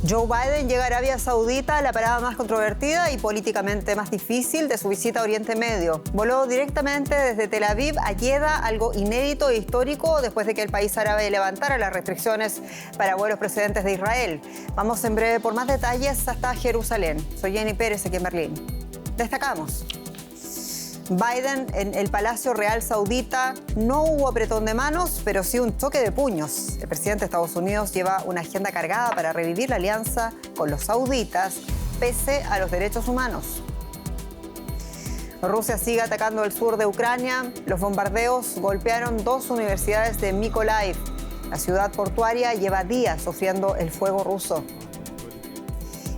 Joe Biden llega a Arabia Saudita, la parada más controvertida y políticamente más difícil de su visita a Oriente Medio. Voló directamente desde Tel Aviv a Jeddah, algo inédito e histórico después de que el país árabe levantara las restricciones para vuelos procedentes de Israel. Vamos en breve por más detalles hasta Jerusalén. Soy Jenny Pérez, aquí en Berlín. Destacamos: Biden en el Palacio Real Saudita. No hubo apretón de manos, pero sí un choque de puños. El presidente de Estados Unidos lleva una agenda cargada para revivir la alianza con los sauditas, pese a los derechos humanos. Rusia sigue atacando el sur de Ucrania. Los bombardeos golpearon 2 universidades de Mykolaiv. La ciudad portuaria lleva días sufriendo el fuego ruso.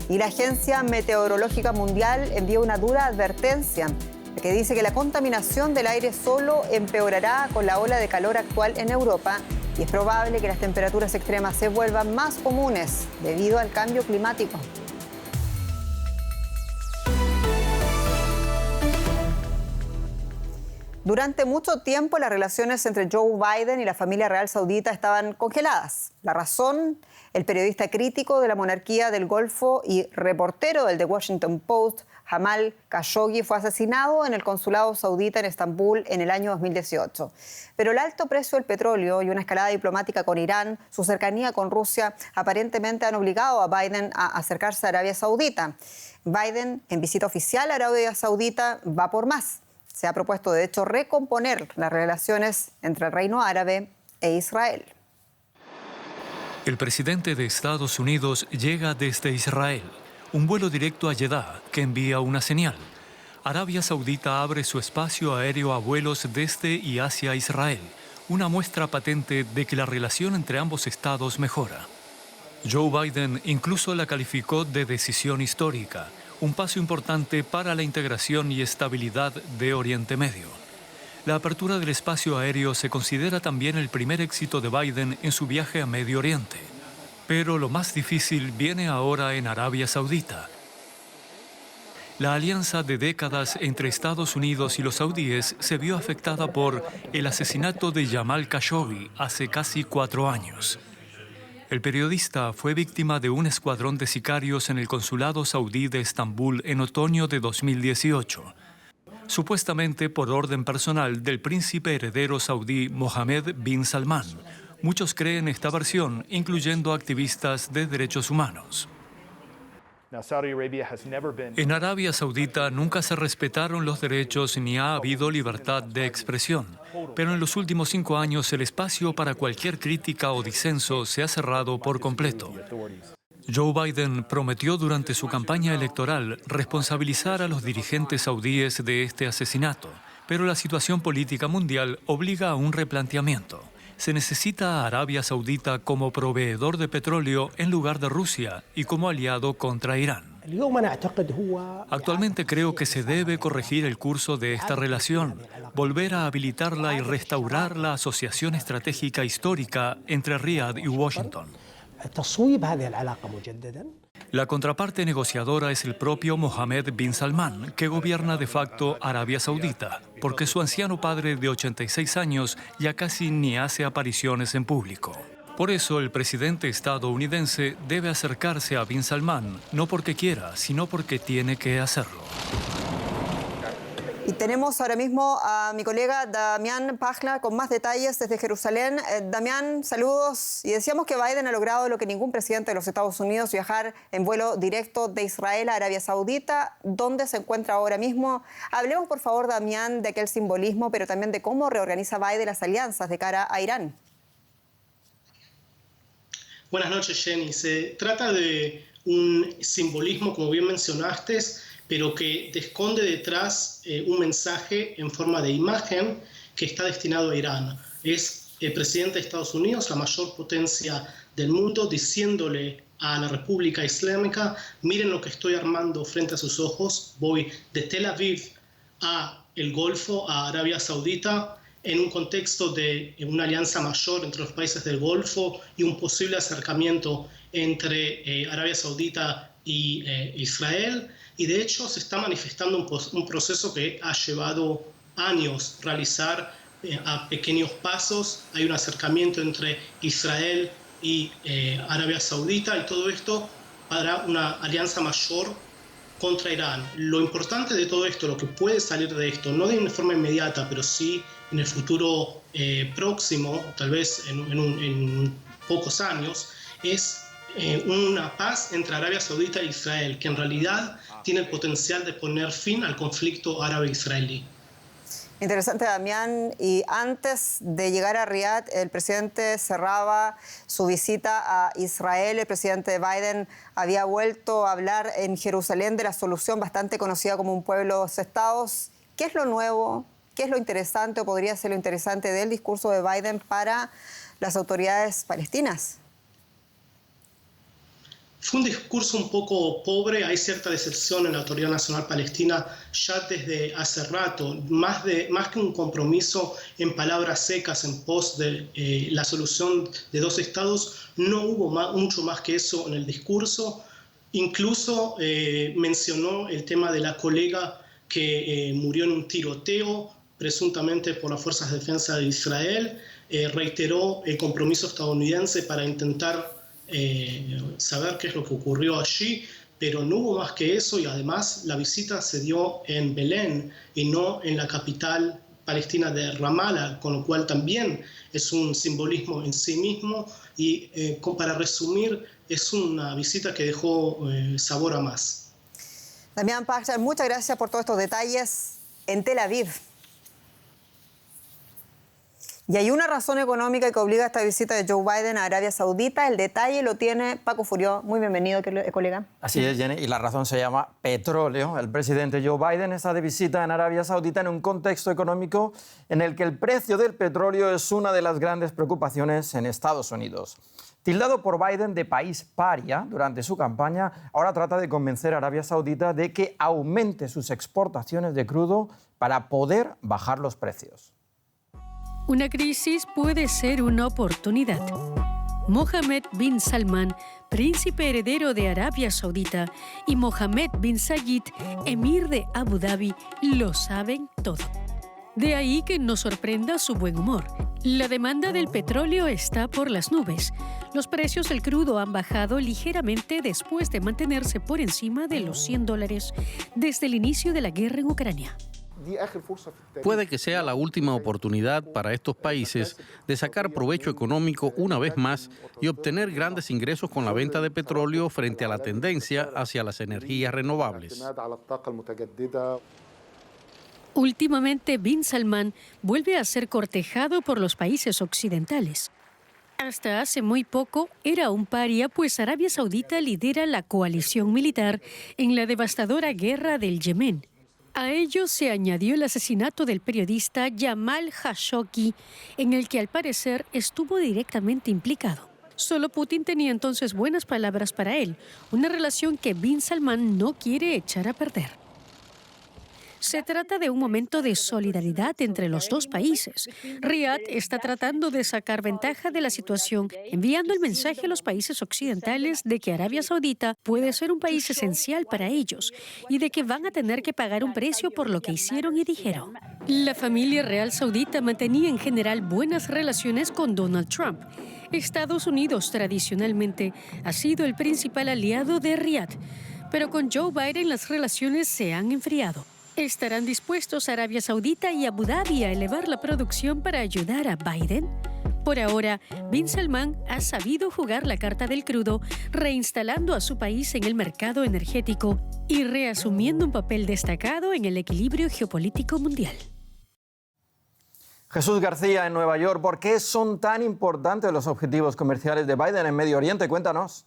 Y la Agencia Meteorológica Mundial envió una dura advertencia que dice que la contaminación del aire solo empeorará con la ola de calor actual en Europa y es probable que las temperaturas extremas se vuelvan más comunes debido al cambio climático. Durante mucho tiempo las relaciones entre Joe Biden y la familia real saudita estaban congeladas. La razón: el periodista crítico de la monarquía del Golfo y reportero del The Washington Post, Jamal Khashoggi, fue asesinado en el consulado saudita en Estambul en el año 2018. Pero el alto precio del petróleo y una escalada diplomática con Irán, su cercanía con Rusia, aparentemente han obligado a Biden a acercarse a Arabia Saudita. Biden, en visita oficial a Arabia Saudita, va por más. Se ha propuesto, de hecho, recomponer las relaciones entre el Reino Árabe e Israel. El presidente de Estados Unidos llega desde Israel. Un vuelo directo a Jeddah que envía una señal. Arabia Saudita abre su espacio aéreo a vuelos desde y hacia Israel, una muestra patente de que la relación entre ambos estados mejora. Joe Biden incluso la calificó de decisión histórica, un paso importante para la integración y estabilidad de Oriente Medio. La apertura del espacio aéreo se considera también el primer éxito de Biden en su viaje a Medio Oriente. Pero lo más difícil viene ahora en Arabia Saudita. La alianza de décadas entre Estados Unidos y los saudíes se vio afectada por el asesinato de Jamal Khashoggi hace casi 4 años. El periodista fue víctima de un escuadrón de sicarios en el consulado saudí de Estambul en otoño de 2018, supuestamente por orden personal del príncipe heredero saudí Mohammed bin Salman. Muchos creen esta versión, incluyendo activistas de derechos humanos. En Arabia Saudita nunca se respetaron los derechos ni ha habido libertad de expresión, pero en los últimos 5 años el espacio para cualquier crítica o disenso se ha cerrado por completo. Joe Biden prometió durante su campaña electoral responsabilizar a los dirigentes saudíes de este asesinato, pero la situación política mundial obliga a un replanteamiento. Se necesita a Arabia Saudita como proveedor de petróleo en lugar de Rusia y como aliado contra Irán. Actualmente creo que se debe corregir el curso de esta relación, volver a habilitarla y restaurar la asociación estratégica histórica entre Riad y Washington. La contraparte negociadora es el propio Mohammed bin Salman, que gobierna de facto Arabia Saudita, porque su anciano padre de 86 años ya casi ni hace apariciones en público. Por eso el presidente estadounidense debe acercarse a bin Salman, no porque quiera, sino porque tiene que hacerlo. Y tenemos ahora mismo a mi colega Damián Pajla con más detalles desde Jerusalén. Damián, saludos. Y decíamos que Biden ha logrado lo que ningún presidente de los Estados Unidos: viajar en vuelo directo de Israel a Arabia Saudita. ¿Dónde se encuentra ahora mismo? Hablemos, por favor, Damián, de aquel simbolismo, pero también de cómo reorganiza Biden las alianzas de cara a Irán. Buenas noches, Jenny. Se trata de un simbolismo, como bien mencionaste, pero que esconde detrás un mensaje en forma de imagen que está destinado a Irán. Es el presidente de Estados Unidos, la mayor potencia del mundo, diciéndole a la República Islámica: miren lo que estoy armando frente a sus ojos. Voy de Tel Aviv a el Golfo, a Arabia Saudita, en un contexto de una alianza mayor entre los países del Golfo y un posible acercamiento entre Arabia Saudita y Israel. Y de hecho se está manifestando un proceso que ha llevado años realizar a pequeños pasos. Hay un acercamiento entre Israel y Arabia Saudita, y todo esto para una alianza mayor contra Irán. Lo importante de todo esto, lo que puede salir de esto, no de una forma inmediata, pero sí en el futuro próximo, tal vez en pocos años, es una paz entre Arabia Saudita e Israel, que en realidad tiene el potencial de poner fin al conflicto árabe-israelí. Interesante, Damián. Y antes de llegar a Riad, el presidente cerraba su visita a Israel. El presidente Biden había vuelto a hablar en Jerusalén de la solución bastante conocida como un pueblo, dos estados. ¿Qué es lo nuevo? ¿Qué es lo interesante o podría ser lo interesante del discurso de Biden para las autoridades palestinas? Fue un discurso un poco pobre, hay cierta decepción en la Autoridad Nacional Palestina ya desde hace rato, más que un compromiso en palabras secas en pos de la solución de dos estados, no hubo mucho más que eso en el discurso. Incluso mencionó el tema de la colega que murió en un tiroteo, presuntamente por las Fuerzas de Defensa de Israel, reiteró el compromiso estadounidense para intentar saber qué es lo que ocurrió allí, pero no hubo más que eso y además la visita se dio en Belén y no en la capital palestina de Ramallah, con lo cual también es un simbolismo en sí mismo y para resumir es una visita que dejó sabor a más. Damián Pachar, muchas gracias por todos estos detalles en Tel Aviv. Y hay una razón económica que obliga a esta visita de Joe Biden a Arabia Saudita. El detalle lo tiene Paco Furió. Muy bienvenido, colega. Así es, Jenny, y la razón se llama petróleo. El presidente Joe Biden está de visita en Arabia Saudita en un contexto económico en el que el precio del petróleo es una de las grandes preocupaciones en Estados Unidos. Tildado por Biden de país paria durante su campaña, ahora trata de convencer a Arabia Saudita de que aumente sus exportaciones de crudo para poder bajar los precios. Una crisis puede ser una oportunidad. Mohammed bin Salman, príncipe heredero de Arabia Saudita, y Mohammed bin Zayed, emir de Abu Dhabi, lo saben todo. De ahí que nos sorprenda su buen humor. La demanda del petróleo está por las nubes. Los precios del crudo han bajado ligeramente después de mantenerse por encima de los $100 desde el inicio de la guerra en Ucrania. Puede que sea la última oportunidad para estos países de sacar provecho económico una vez más y obtener grandes ingresos con la venta de petróleo frente a la tendencia hacia las energías renovables. Últimamente, bin Salman vuelve a ser cortejado por los países occidentales. Hasta hace muy poco era un paria, pues Arabia Saudita lidera la coalición militar en la devastadora guerra del Yemen. A ello se añadió el asesinato del periodista Jamal Khashoggi, en el que al parecer estuvo directamente implicado. Solo Putin tenía entonces buenas palabras para él, una relación que bin Salman no quiere echar a perder. Se trata de un momento de solidaridad entre los dos países. Riad está tratando de sacar ventaja de la situación, enviando el mensaje a los países occidentales de que Arabia Saudita puede ser un país esencial para ellos y de que van a tener que pagar un precio por lo que hicieron y dijeron. La familia real saudita mantenía en general buenas relaciones con Donald Trump. Estados Unidos tradicionalmente ha sido el principal aliado de Riad, pero con Joe Biden las relaciones se han enfriado. ¿Estarán dispuestos Arabia Saudita y Abu Dhabi a elevar la producción para ayudar a Biden? Por ahora, bin Salman ha sabido jugar la carta del crudo, reinstalando a su país en el mercado energético y reasumiendo un papel destacado en el equilibrio geopolítico mundial. Jesús García, en Nueva York, ¿por qué son tan importantes los objetivos comerciales de Biden en Medio Oriente? Cuéntanos.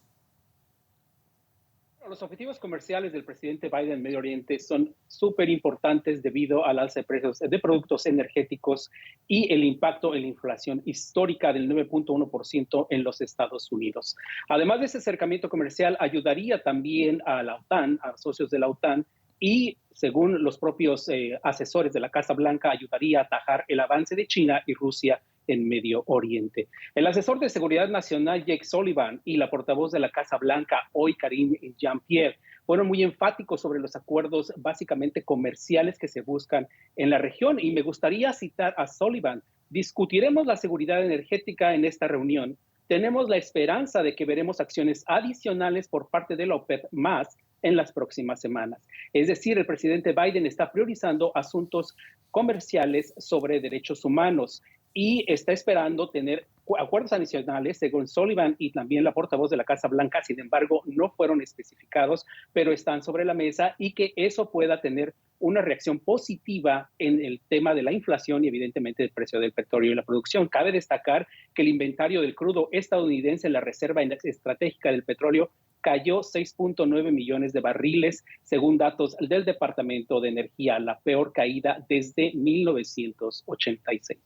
Los objetivos comerciales del presidente Biden en Medio Oriente son súper importantes debido al alza de precios de productos energéticos y el impacto en la inflación histórica del 9.1% en los Estados Unidos. Además de ese acercamiento comercial, ayudaría también a la OTAN, a socios de la OTAN, y según los propios asesores de la Casa Blanca, ayudaría a atajar el avance de China y Rusia en Medio Oriente. El asesor de Seguridad Nacional, Jake Sullivan, y la portavoz de la Casa Blanca, hoy Karine Jean-Pierre, fueron muy enfáticos sobre los acuerdos básicamente comerciales que se buscan en la región. Y me gustaría citar a Sullivan: discutiremos la seguridad energética en esta reunión, tenemos la esperanza de que veremos acciones adicionales por parte de la OPEP más en las próximas semanas. Es decir, el presidente Biden está priorizando asuntos comerciales sobre derechos humanos y está esperando tener acuerdos adicionales, según Sullivan y también la portavoz de la Casa Blanca. Sin embargo, no fueron especificados, pero están sobre la mesa, y que eso pueda tener una reacción positiva en el tema de la inflación y evidentemente el precio del petróleo y la producción. Cabe destacar que el inventario del crudo estadounidense, la reserva estratégica del petróleo, cayó 6.9 millones de barriles, según datos del Departamento de Energía, la peor caída desde 1986.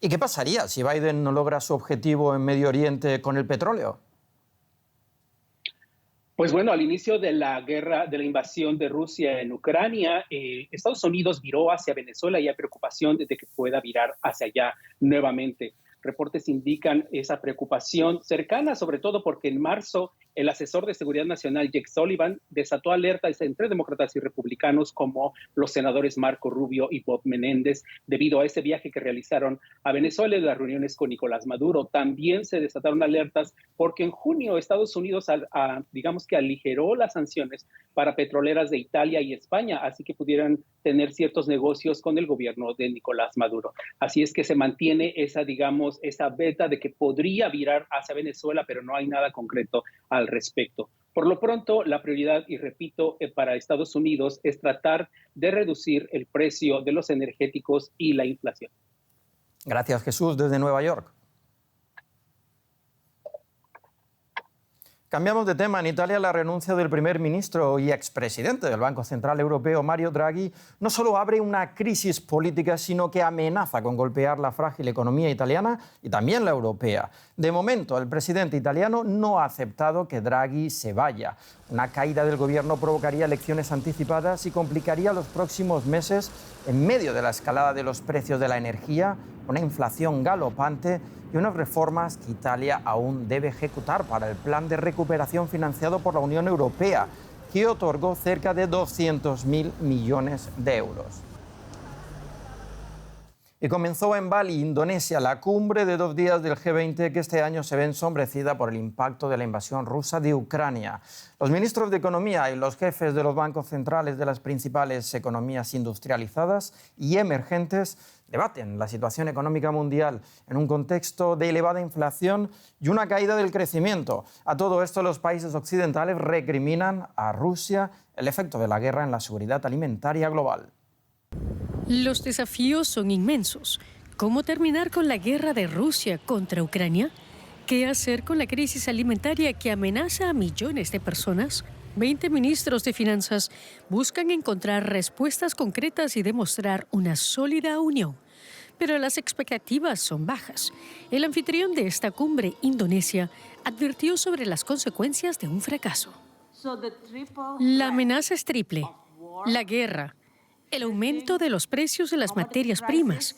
¿Y qué pasaría si Biden no logra su objetivo en Medio Oriente con el petróleo? Pues bueno, al inicio de la guerra, de la invasión de Rusia en Ucrania, Estados Unidos viró hacia Venezuela y hay preocupación de que pueda virar hacia allá nuevamente. Reportes indican esa preocupación cercana, sobre todo porque en marzo el asesor de Seguridad Nacional, Jake Sullivan, desató alertas entre demócratas y republicanos como los senadores Marco Rubio y Bob Menéndez, debido a ese viaje que realizaron a Venezuela y las reuniones con Nicolás Maduro. También se desataron alertas porque en junio Estados Unidos, digamos que aligeró las sanciones para petroleras de Italia y España, así que pudieran tener ciertos negocios con el gobierno de Nicolás Maduro. Así es que se mantiene esa, digamos, esa beta de que podría virar hacia Venezuela, pero no hay nada concreto al respecto. Por lo pronto, la prioridad, y repito, para Estados Unidos es tratar de reducir el precio de los energéticos y la inflación. Gracias, Jesús, desde Nueva York. Cambiamos de tema. En Italia, la renuncia del primer ministro y expresidente del Banco Central Europeo, Mario Draghi, no solo abre una crisis política, sino que amenaza con golpear la frágil economía italiana y también la europea. De momento, el presidente italiano no ha aceptado que Draghi se vaya. Una caída del gobierno provocaría elecciones anticipadas y complicaría los próximos meses en medio de la escalada de los precios de la energía, una inflación galopante y unas reformas que Italia aún debe ejecutar para el plan de recuperación financiado por la Unión Europea, que otorgó cerca de 200.000 millones de euros. Y comenzó en Bali, Indonesia, la cumbre de 2 días del G20, que este año se ve ensombrecida por el impacto de la invasión rusa de Ucrania. Los ministros de Economía y los jefes de los bancos centrales de las principales economías industrializadas y emergentes debaten la situación económica mundial en un contexto de elevada inflación y una caída del crecimiento. A todo esto, los países occidentales recriminan a Rusia el efecto de la guerra en la seguridad alimentaria global. Los desafíos son inmensos. ¿Cómo terminar con la guerra de Rusia contra Ucrania? ¿Qué hacer con la crisis alimentaria que amenaza a millones de personas? 20 ministros de finanzas buscan encontrar respuestas concretas y demostrar una sólida unión. Pero las expectativas son bajas. El anfitrión de esta cumbre, Indonesia, advirtió sobre las consecuencias de un fracaso. La amenaza es triple: la guerra, el aumento de los precios de las materias primas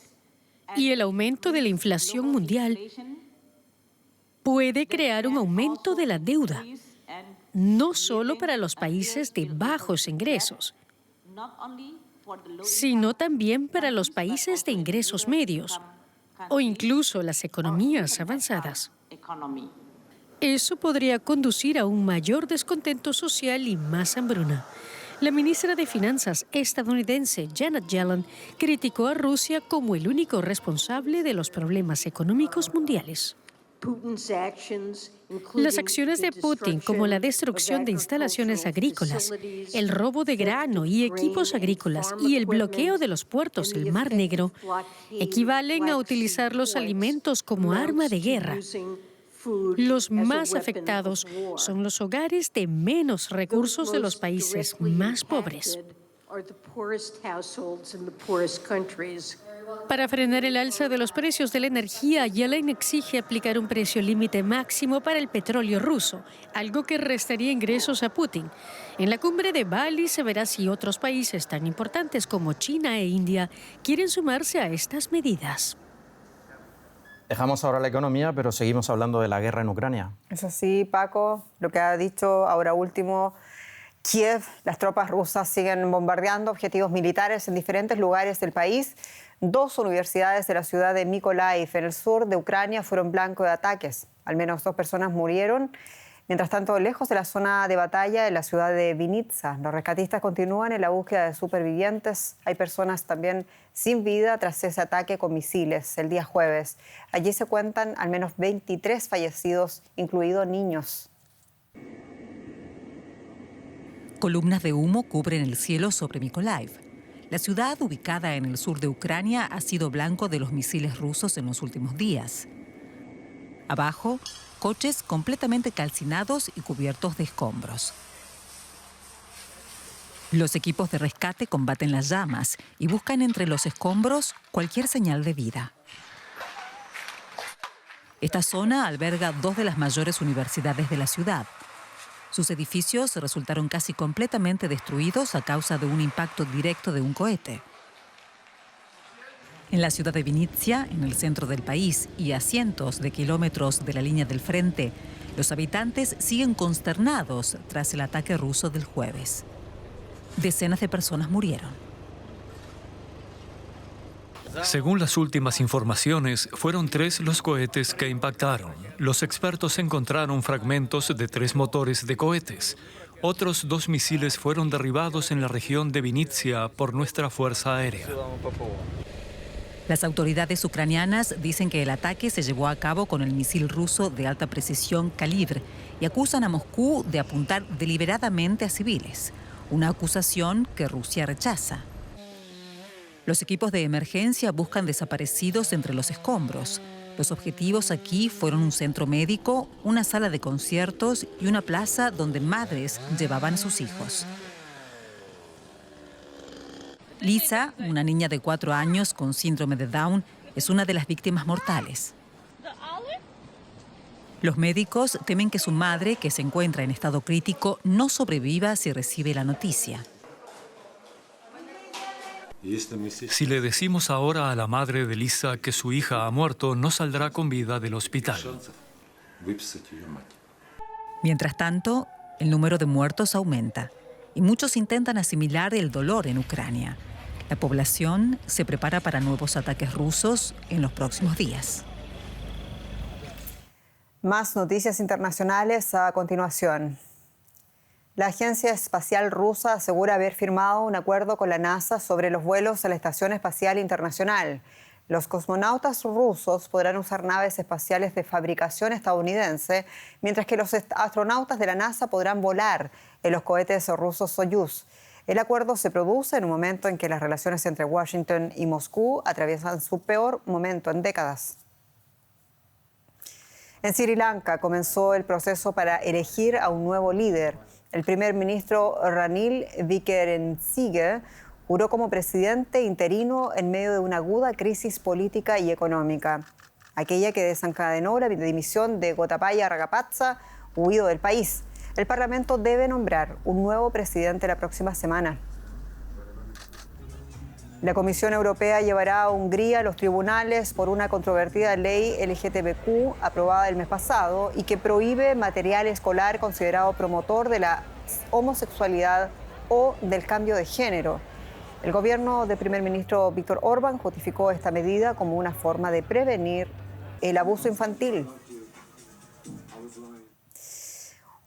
y el aumento de la inflación mundial puede crear un aumento de la deuda, no solo para los países de bajos ingresos, sino también para los países de ingresos medios o incluso las economías avanzadas. Eso podría conducir a un mayor descontento social y más hambruna. La ministra de Finanzas estadounidense, Janet Yellen, criticó a Rusia como el único responsable de los problemas económicos mundiales. Las acciones de Putin, como la destrucción de instalaciones agrícolas, el robo de grano y equipos agrícolas y el bloqueo de los puertos del Mar Negro, equivalen a utilizar los alimentos como arma de guerra. Los más afectados son los hogares de menos recursos de los países más pobres. Para frenar el alza de los precios de la energía, Yellen exige aplicar un precio límite máximo para el petróleo ruso, algo que restaría ingresos a Putin. En la cumbre de Bali se verá si otros países tan importantes como China e India quieren sumarse a estas medidas. Dejamos ahora la economía, pero seguimos hablando de la guerra en Ucrania. Es así, Paco, lo que ha dicho ahora último Kiev. Las tropas rusas siguen bombardeando objetivos militares en diferentes lugares del país. 2 universidades de la ciudad de Mykolaiv, en el sur de Ucrania, fueron blanco de ataques. Al menos 2 personas murieron. Mientras tanto, lejos de la zona de batalla, en la ciudad de Vinnytsia, los rescatistas continúan en la búsqueda de supervivientes. Hay personas también sin vida tras ese ataque con misiles el día jueves. Allí se cuentan al menos 23 fallecidos, incluidos niños. Columnas de humo cubren el cielo sobre Mykolaiv. La ciudad, ubicada en el sur de Ucrania, ha sido blanco de los misiles rusos en los últimos días. Abajo, coches completamente calcinados y cubiertos de escombros. Los equipos de rescate combaten las llamas y buscan entre los escombros cualquier señal de vida. Esta zona alberga 2 de las mayores universidades de la ciudad. Sus edificios resultaron casi completamente destruidos a causa de un impacto directo de un cohete. En la ciudad de Vinnytsia, en el centro del país y a cientos de kilómetros de la línea del frente, los habitantes siguen consternados tras el ataque ruso del jueves. Decenas de personas murieron. Según las últimas informaciones, fueron 3 los cohetes que impactaron. Los expertos encontraron fragmentos de 3 motores de cohetes. Otros 2 misiles fueron derribados en la región de Vinnytsia por nuestra Fuerza Aérea. Las autoridades ucranianas dicen que el ataque se llevó a cabo con el misil ruso de alta precisión Kalibr y acusan a Moscú de apuntar deliberadamente a civiles, una acusación que Rusia rechaza. Los equipos de emergencia buscan desaparecidos entre los escombros. Los objetivos aquí fueron un centro médico, una sala de conciertos y una plaza donde madres llevaban a sus hijos. Lisa, una niña de 4 años con síndrome de Down, es una de las víctimas mortales. Los médicos temen que su madre, que se encuentra en estado crítico, no sobreviva si recibe la noticia. Si le decimos ahora a la madre de Lisa que su hija ha muerto, no saldrá con vida del hospital. Mientras tanto, el número de muertos aumenta y muchos intentan asimilar el dolor en Ucrania. La población se prepara para nuevos ataques rusos en los próximos días. Más noticias internacionales a continuación. La Agencia Espacial Rusa asegura haber firmado un acuerdo con la NASA sobre los vuelos a la Estación Espacial Internacional. Los cosmonautas rusos podrán usar naves espaciales de fabricación estadounidense, mientras que los astronautas de la NASA podrán volar en los cohetes rusos Soyuz. El acuerdo se produce en un momento en que las relaciones entre Washington y Moscú atraviesan su peor momento en décadas. En Sri Lanka comenzó el proceso para elegir a un nuevo líder. El primer ministro Ranil Wickremesinghe juró como presidente interino en medio de una aguda crisis política y económica, aquella que desencadenó la dimisión de Gotabaya Rajapaksa, huido del país. El Parlamento debe nombrar un nuevo presidente la próxima semana. La Comisión Europea llevará a Hungría a los tribunales por una controvertida ley LGTBQ aprobada el mes pasado y que prohíbe material escolar considerado promotor de la homosexualidad o del cambio de género. El gobierno del primer ministro Viktor Orbán justificó esta medida como una forma de prevenir el abuso infantil.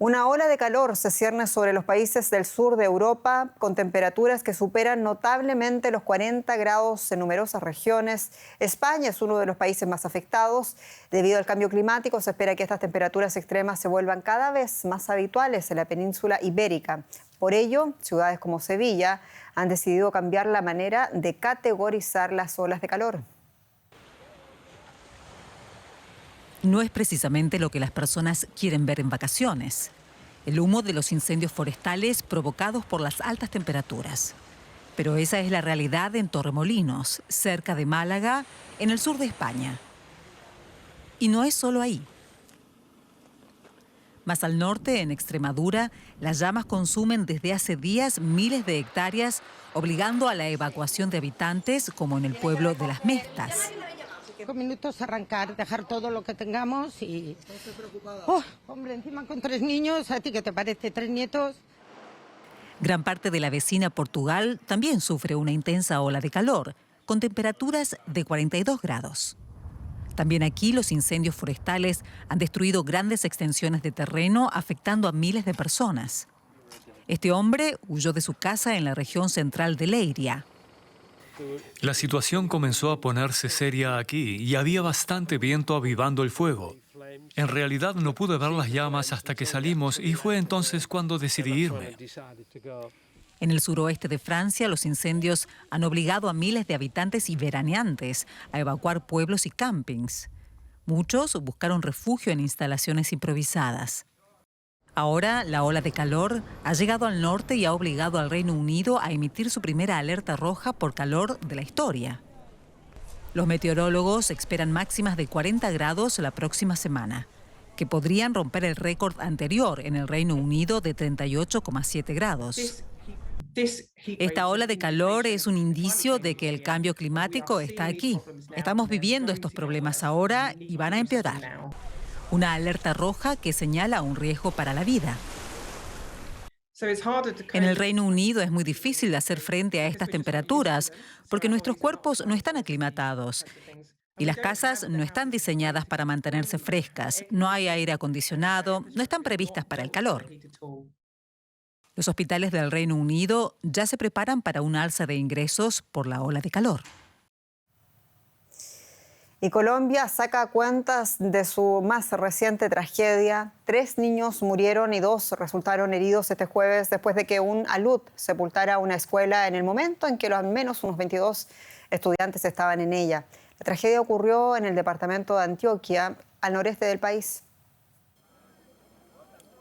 Una ola de calor se cierne sobre los países del sur de Europa, con temperaturas que superan notablemente los 40 grados en numerosas regiones. España es uno de los países más afectados. Debido al cambio climático, se espera que estas temperaturas extremas se vuelvan cada vez más habituales en la península ibérica. Por ello, ciudades como Sevilla han decidido cambiar la manera de categorizar las olas de calor. No es precisamente lo que las personas quieren ver en vacaciones. El humo de los incendios forestales provocados por las altas temperaturas. Pero esa es la realidad en Torremolinos, cerca de Málaga, en el sur de España. Y no es solo ahí. Más al norte, en Extremadura, las llamas consumen desde hace días miles de hectáreas, obligando a la evacuación de habitantes, como en el pueblo de Las Mestas. 5 minutos arrancar, dejar todo lo que tengamos y... Oh, hombre, encima con 3 niños, ¿a ti qué te parece? 3 nietos. Gran parte de la vecina Portugal también sufre una intensa ola de calor, con temperaturas de 42 grados. También aquí los incendios forestales han destruido grandes extensiones de terreno, afectando a miles de personas. Este hombre huyó de su casa en la región central de Leiria. La situación comenzó a ponerse seria aquí y había bastante viento avivando el fuego. En realidad no pude ver las llamas hasta que salimos y fue entonces cuando decidí irme. En el suroeste de Francia, los incendios han obligado a miles de habitantes y veraneantes a evacuar pueblos y campings. Muchos buscaron refugio en instalaciones improvisadas. Ahora, la ola de calor ha llegado al norte y ha obligado al Reino Unido a emitir su primera alerta roja por calor de la historia. Los meteorólogos esperan máximas de 40 grados la próxima semana, que podrían romper el récord anterior en el Reino Unido de 38,7 grados. Esta ola de calor es un indicio de que el cambio climático está aquí. Estamos viviendo estos problemas ahora y van a empeorar. Una alerta roja que señala un riesgo para la vida. En el Reino Unido es muy difícil hacer frente a estas temperaturas porque nuestros cuerpos no están aclimatados y las casas no están diseñadas para mantenerse frescas. No hay aire acondicionado, no están previstas para el calor. Los hospitales del Reino Unido ya se preparan para un alza de ingresos por la ola de calor. Y Colombia saca cuentas de su más reciente tragedia. 3 niños murieron y 2 resultaron heridos este jueves después de que un alud sepultara una escuela en el momento en que al menos unos 22 estudiantes estaban en ella. La tragedia ocurrió en el departamento de Antioquia, al noreste del país.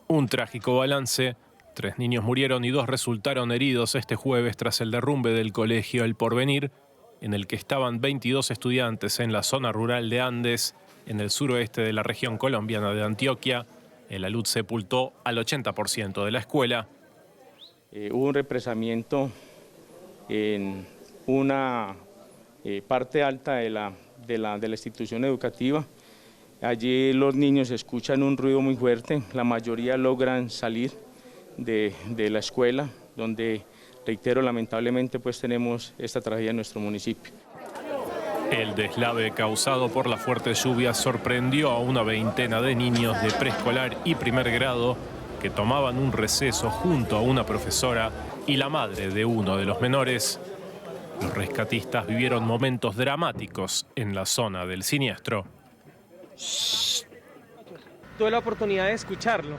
Un trágico balance. 3 niños murieron y 2 resultaron heridos este jueves tras el derrumbe del colegio El Porvenir, en el que estaban 22 estudiantes en la zona rural de Andes, en el suroeste de la región colombiana de Antioquia. El alud sepultó al 80% de la escuela. Hubo un represamiento en una parte alta de la institución educativa. Allí los niños escuchan un ruido muy fuerte, la mayoría logran salir de la escuela, donde, reitero, lamentablemente pues tenemos esta tragedia en nuestro municipio. El deslave causado por las fuertes lluvias sorprendió a una veintena de niños de preescolar y primer grado que tomaban un receso junto a una profesora y la madre de uno de los menores. Los rescatistas vivieron momentos dramáticos en la zona del siniestro. Tuve la oportunidad de escucharlo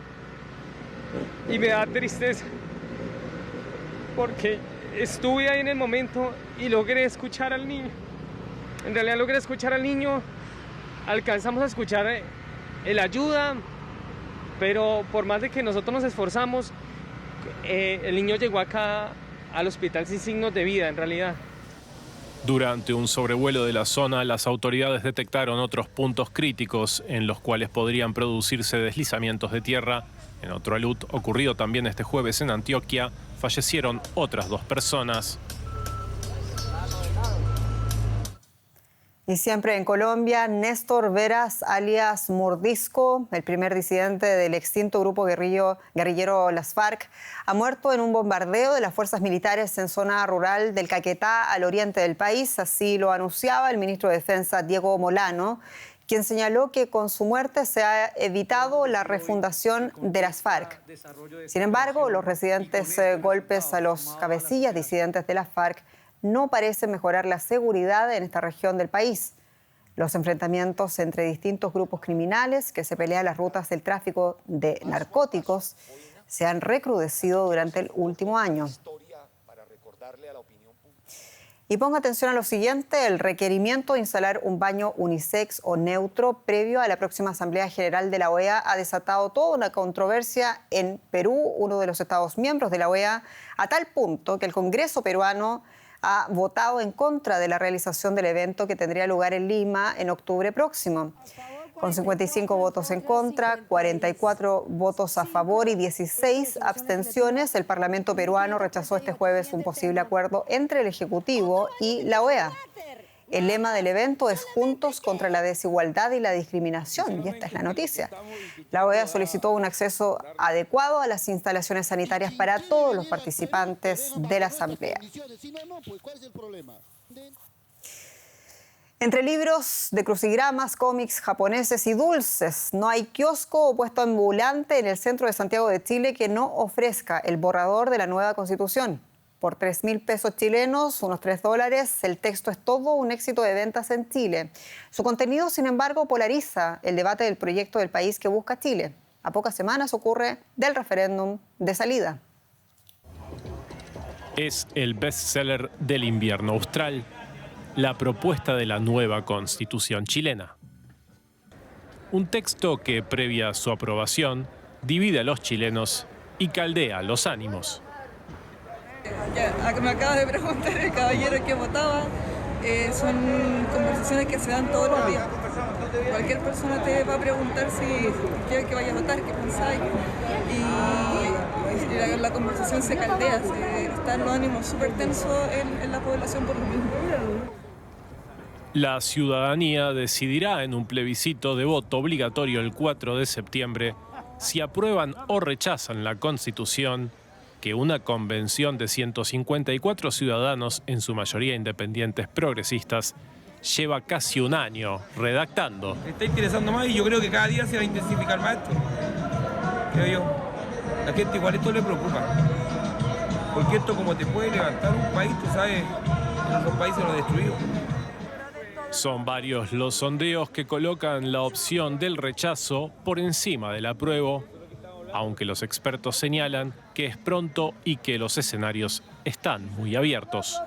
y me da tristeza porque estuve ahí en el momento y logré escuchar al niño. En realidad logré escuchar al niño, alcanzamos a escuchar el ayuda, pero por más de que nosotros nos esforzamos, el niño llegó acá al hospital sin signos de vida en realidad. Durante un sobrevuelo de la zona, las autoridades detectaron otros puntos críticos en los cuales podrían producirse deslizamientos de tierra. En otro alud ocurrido también este jueves en Antioquia, fallecieron otras 2 personas. Y siempre en Colombia, Néstor Veras, alias Mordisco, el primer disidente del extinto grupo guerrillero Las FARC, ha muerto en un bombardeo de las fuerzas militares en zona rural del Caquetá, al oriente del país. Así lo anunciaba el ministro de Defensa, Diego Molano, quien señaló que con su muerte se ha evitado la refundación de las FARC. Sin embargo, los recientes golpes a los cabecillas disidentes de las FARC no parecen mejorar la seguridad en esta región del país. Los enfrentamientos entre distintos grupos criminales que se pelean las rutas del tráfico de narcóticos se han recrudecido durante el último año. Y ponga atención a lo siguiente: el requerimiento de instalar un baño unisex o neutro previo a la próxima Asamblea General de la OEA ha desatado toda una controversia en Perú, uno de los Estados miembros de la OEA, a tal punto que el Congreso peruano ha votado en contra de la realización del evento que tendría lugar en Lima en octubre próximo. Con 55 votos en contra, 44 votos a favor y 16 abstenciones, el Parlamento peruano rechazó este jueves un posible acuerdo entre el Ejecutivo y la OEA. El lema del evento es Juntos contra la desigualdad y la discriminación, y esta es la noticia. La OEA solicitó un acceso adecuado a las instalaciones sanitarias para todos los participantes de la Asamblea. Entre libros de crucigramas, cómics japoneses y dulces, no hay kiosco o puesto ambulante en el centro de Santiago de Chile que no ofrezca el borrador de la nueva Constitución. Por 3.000 pesos chilenos, unos $3, el texto es todo un éxito de ventas en Chile. Su contenido, sin embargo, polariza el debate del proyecto del país que busca Chile. A pocas semanas ocurre del referéndum de salida. Es el bestseller del invierno austral, la propuesta de la nueva Constitución chilena. Un texto que, previa a su aprobación, divide a los chilenos y caldea los ánimos. Me acaba de preguntar el caballero que votaba, son conversaciones que se dan todos los días. Cualquier persona te va a preguntar si quiere que vaya a votar, qué pensáis, y la conversación se caldea, están los ánimos súper tensos en la población por lo mismo. La ciudadanía decidirá en un plebiscito de voto obligatorio el 4 de septiembre si aprueban o rechazan la Constitución que una convención de 154 ciudadanos, en su mayoría independientes progresistas, lleva casi un año redactando. Me está interesando más y yo creo que cada día se va a intensificar más esto. Creo yo. La gente igual esto le preocupa. Porque esto como te puede levantar un país, tú sabes, en otros países lo destruido. Son varios los sondeos que colocan la opción del rechazo por encima del apruebo, aunque los expertos señalan que es pronto y que los escenarios están muy abiertos.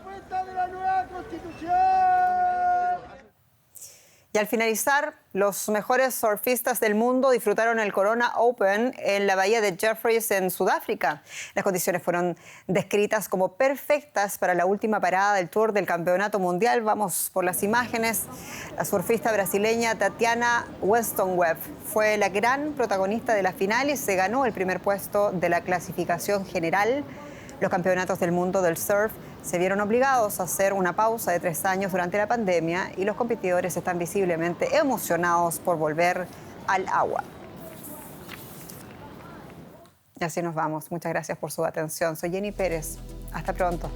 Y al finalizar, los mejores surfistas del mundo disfrutaron el Corona Open en la bahía de Jeffreys en Sudáfrica. Las condiciones fueron descritas como perfectas para la última parada del Tour del Campeonato Mundial. Vamos por las imágenes. La surfista brasileña Tatiana Weston-Webb fue la gran protagonista de la final y se ganó el primer puesto de la clasificación general. Los campeonatos del mundo del surf se vieron obligados a hacer una pausa de 3 años durante la pandemia y los competidores están visiblemente emocionados por volver al agua. Y así nos vamos. Muchas gracias por su atención. Soy Jenny Pérez. Hasta pronto.